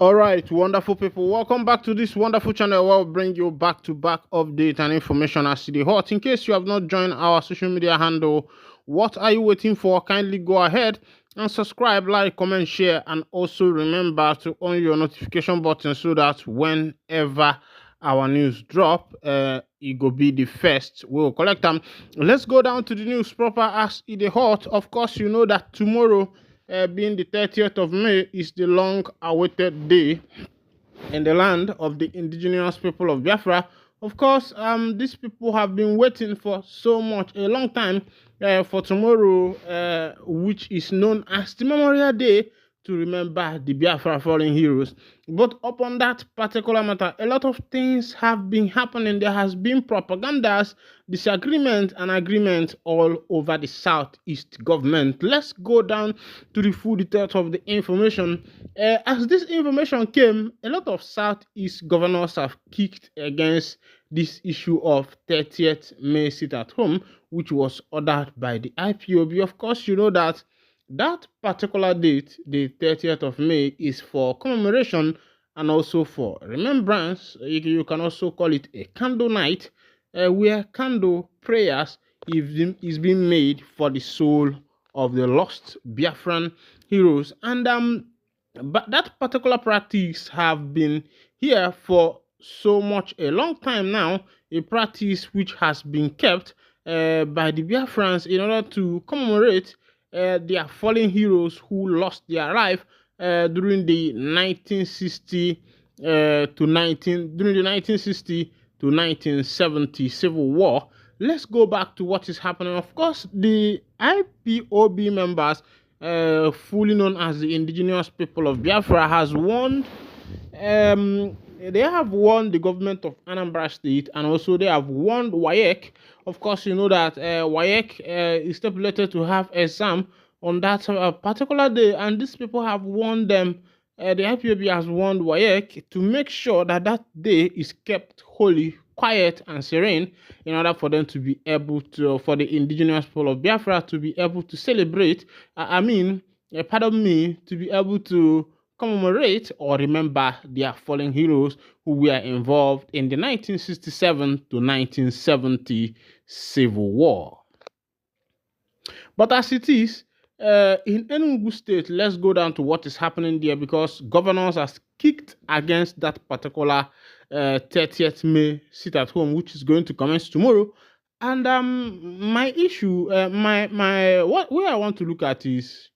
All right, wonderful people. Welcome back to this wonderful channel where we'll bring you back-to-back update and information as to the hot. In case you have not joined our social media handle, what are you waiting for? Kindly go ahead and subscribe, like, comment, share, and also remember to on your notification button so that whenever our news drop, it go be the first we will collect them. Let's go down to the news proper as it is hot. Of course, you know that tomorrow, being the 30th of May, is the long-awaited day in the land of the indigenous people of Biafra. Of course, these people have been waiting for so much, a long time, for tomorrow, which is known as the Memorial Day, to remember the Biafra fallen heroes. But upon that particular matter, a lot of things have been happening. There has been propagandas, disagreement, and agreement all over the Southeast government. Let's go down to the full details of the information. As this information came, a lot of Southeast governors have kicked against this issue of 30th May sit at home, which was ordered by the IPOB. Of course, you know that that particular date, the 30th of May, is for commemoration and also for remembrance. You can also call it a candle night, where candle prayers is being made for the soul of the lost Biafran heroes. And but that particular practice have been here for so much a long time now, a practice which has been kept by the Biafrans in order to commemorate their fallen heroes who lost their life during the 1960 during the 1960 to 1970 Civil War. Let's go back to what is happening. Of course, the IPOB members, fully known as the Indigenous People of Biafra, has warned they have warned the government of Anambra State, and also they have warned WAEC. Of course, you know that WAEC is stipulated to have exam on that particular day, and these people have warned them. The IPOB has warned WAEC to make sure that that day is kept holy, quiet, and serene in order for them to be able to, for the indigenous people of Biafra to be able to celebrate, pardon me, to be able to commemorate or remember their fallen heroes who were involved in the 1967 to 1970 Civil War. But as it is, in Enugu State, let's go down to what is happening there, because governors has kicked against that particular 30th May sit at home, which is going to commence tomorrow. And my issue, where I want to look at is,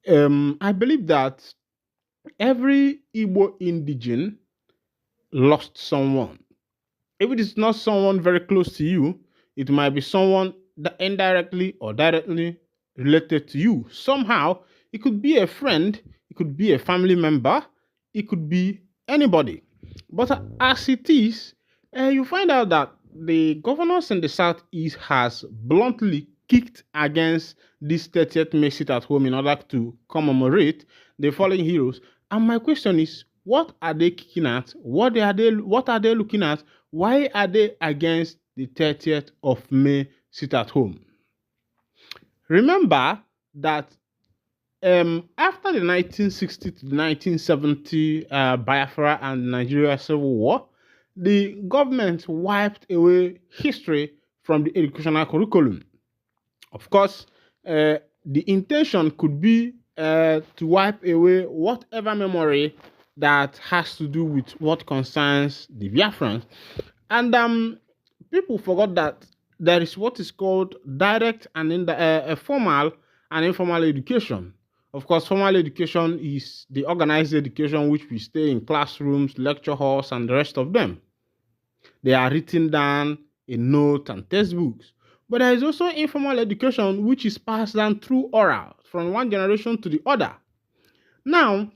I believe that every Igbo indigene lost someone. If it is not someone very close to you, it might be someone that indirectly or directly related to you. Somehow, it could be a friend, it could be a family member, it could be anybody. But as it is, you find out that the governors in the Southeast has bluntly kicked against this 30th May sit at home in order to commemorate the fallen heroes. And my question is, what are they kicking at? What are they looking at? Why are they against the 30th of May sit at home? Remember that after the 1960 to 1970 Biafra and Nigeria Civil War, the government wiped away history from the educational curriculum. Of course, the intention could be to wipe away whatever memory that has to do with what concerns the Biafrans. And people forgot that there is what is called direct and formal and informal education. Of course, formal education is the organized education which we stay in classrooms, lecture halls, and the rest of them. They are written down in notes and textbooks. But there is also informal education which is passed down through oral from one generation to the other. Now,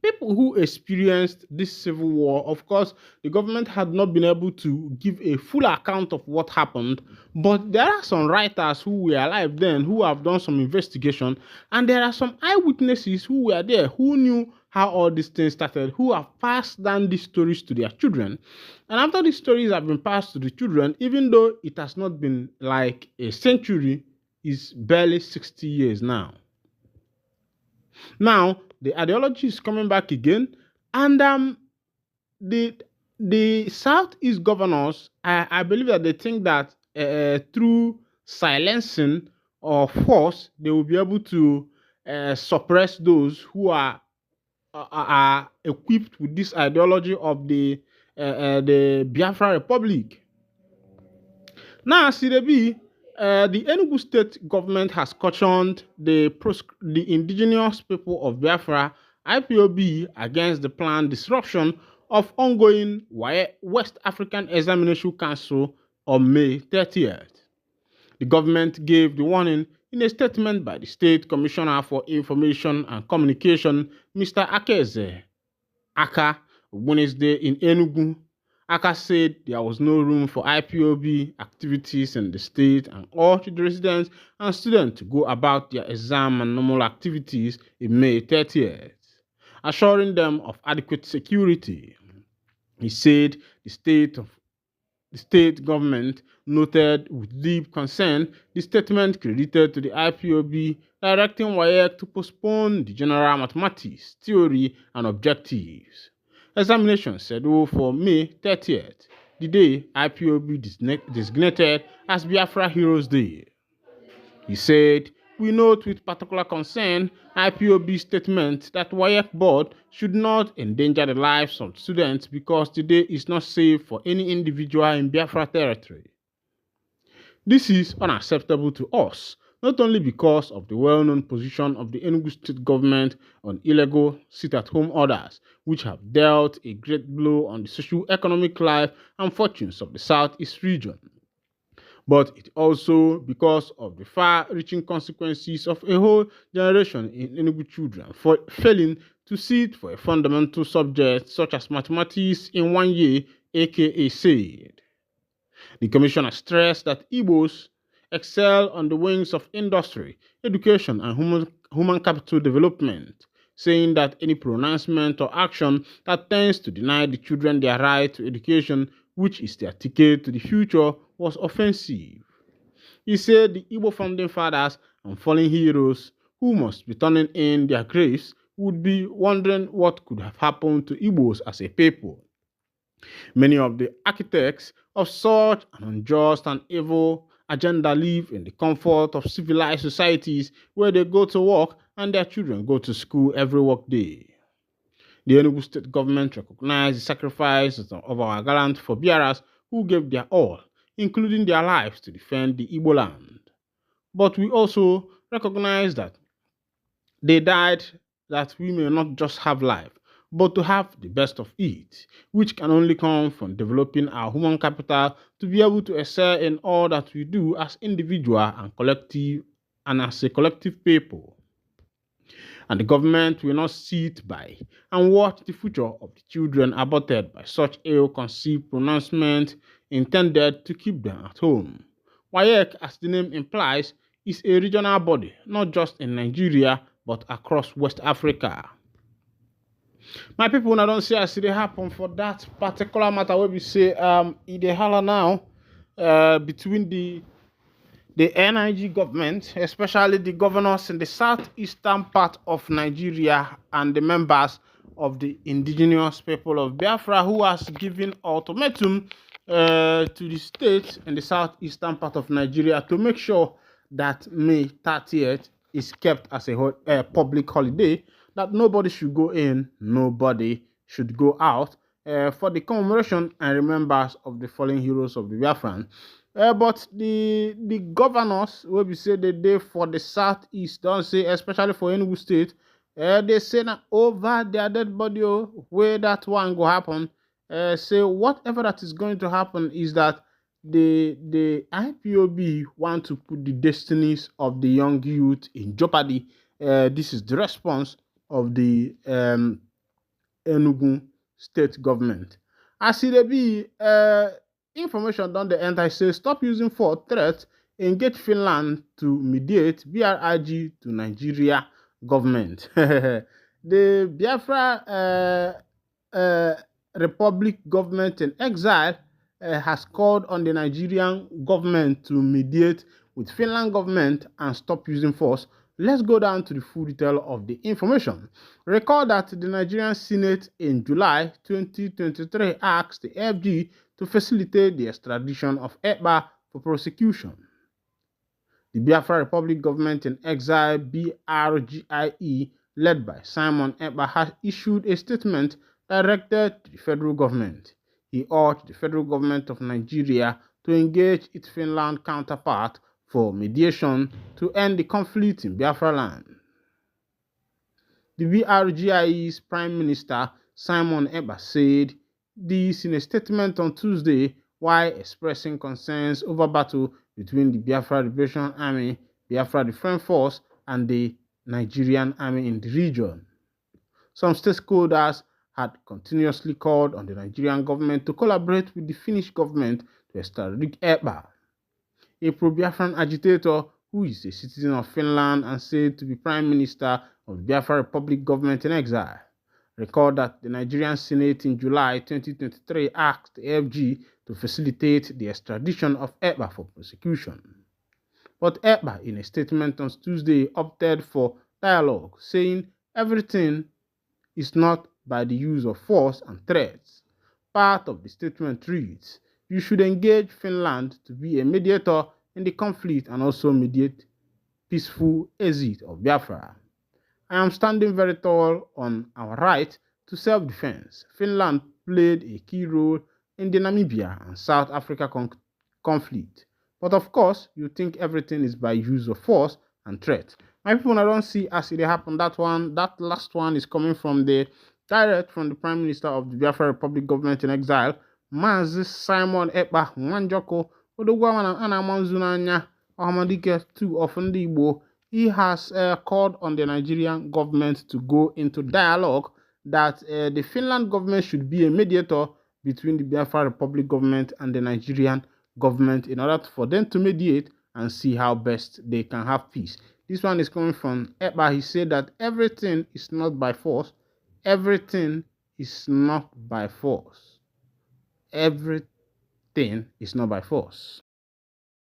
people who experienced this civil war, of course, the government had not been able to give a full account of what happened, but there are some writers who were alive then who have done some investigation, and there are some eyewitnesses who were there who knew how all these things started, who have passed down these stories to their children. And after these stories have been passed to the children, even though it has not been like a century, it's barely 60 years now. Now, the ideology is coming back again, And the Southeast governors, I believe that they think that through silencing or force, they will be able to suppress those who are equipped with this ideology of the Biafra Republic. Now, CDB, the Enugu state government has cautioned the indigenous people of Biafra IPOB against the planned disruption of ongoing West African Examination Council on May 30th. The government gave the warning in a statement by the State Commissioner for Information and Communication, Mr. Akeze Aka, Wednesday in Enugu. Aka said there was no room for IPOB activities in the state and urged the residents and students to go about their exam and normal activities in May 30th, assuring them of adequate security. He said the state government noted with deep concern the statement credited to the IPOB directing WAEC to postpone the general mathematics, theory, and objectives. Examination scheduled for May 30th, the day IPOB designated as Biafra Heroes Day. He said, "We note with particular concern IPOB statement that WAEC board should not endanger the lives of students because today is not safe for any individual in Biafra territory. This is unacceptable to us, not only because of the well-known position of the Enugu state government on illegal sit-at-home orders, which have dealt a great blow on the socio-economic life and fortunes of the southeast region, but it also because of the far-reaching consequences of a whole generation in Enugu children for failing to sit for a fundamental subject such as mathematics in 1 year, aka said." The commissioner stressed that Igbos excel on the wings of industry, education, and human capital development, saying that any pronouncement or action that tends to deny the children their right to education, which is their ticket to the future, was offensive. He said the Igbo founding fathers and fallen heroes who must be turning in their graves would be wondering what could have happened to Igbos as a people. Many of the architects of such an unjust and evil agenda live in the comfort of civilized societies where they go to work and their children go to school every work day. The Enugu state government recognized the sacrifices of our gallant forebearers who gave their all, including their lives, to defend the Igbo land. But we also recognize that they died that we may not just have life, but to have the best of it, which can only come from developing our human capital to be able to excel in all that we do as individual and collective and as a collective people. And the government will not sit by and watch the future of the children aborted by such ill-conceived pronouncement intended to keep them at home. WAEC, as the name implies, is a regional body, not just in Nigeria, but across West Africa. My people, now don't see as it happen for that particular matter where we say it dey holla now between the NIG government, especially the governors in the southeastern part of Nigeria and the members of the indigenous people of Biafra, who has given ultimatum to the states in the southeastern part of Nigeria to make sure that May 30th is kept as a public holiday, that nobody should go in, nobody should go out for the commemoration and remembrance of the fallen heroes of the Biafran. But the governors, where we say the day for the southeast, don't say, especially for Enugu state, they say that over their dead body, where that one go happen, say whatever that is going to happen is that the IPOB want to put the destinies of the young youth in jeopardy. This is the response of the Enugu state government. As it be, information done the enter say stop using for threat, engage Finland to mediate BRIG to Nigeria government. The Biafra Republic government in exile has called on the Nigerian government to mediate with Finland government and stop using force Let's go down to the full detail of the information. Recall that the Nigerian Senate in July 2023 asked the FG to facilitate the extradition of Ekpa for prosecution. The Biafra Republic Government in Exile (BRGIE), led by Simon Ekpa, has issued a statement directed to the federal government. He urged the federal government of Nigeria to engage its Finland counterpart for mediation to end the conflict in Biafra land. The BRGIE's Prime Minister Simon Ekpa said this in a statement on Tuesday while expressing concerns over battle between the Biafra Liberation Army, Biafra Defense Force, and the Nigerian army in the region. Some stakeholders had continuously called on the Nigerian government to collaborate with the Finnish government to extradite Ekpa, a pro-Biafran agitator who is a citizen of Finland and said to be Prime Minister of the Biafra Republic Government in Exile. Recall that the Nigerian Senate in July 2023 asked the FG to facilitate the extradition of Ekpa for prosecution. But Ekpa, in a statement on Tuesday, opted for dialogue, saying everything is not by the use of force and threats. Part of the statement reads, "You should engage Finland to be a mediator in the conflict and also mediate peaceful exit of Biafra. I am standing very tall on our right to self-defense. Finland played a key role in the Namibia and South Africa conflict. But of course, you think everything is by use of force and threat." My people, I don't see as it happened. That last one is coming from the direct from the Prime Minister of the Biafra Republic Government in Exile, Mazi Simon Ekpa Nwanjoko Odogwawana Anamanzunanya Ahmadike 2 of Ndigbo. He has called on the Nigerian government to go into dialogue that the Finland government should be a mediator between the Biafra Republic government and the Nigerian government in order for them to mediate and see how best they can have peace. This one is coming from Ekpa. He said that everything is not by force. Everything is not by force. Everything is not by force.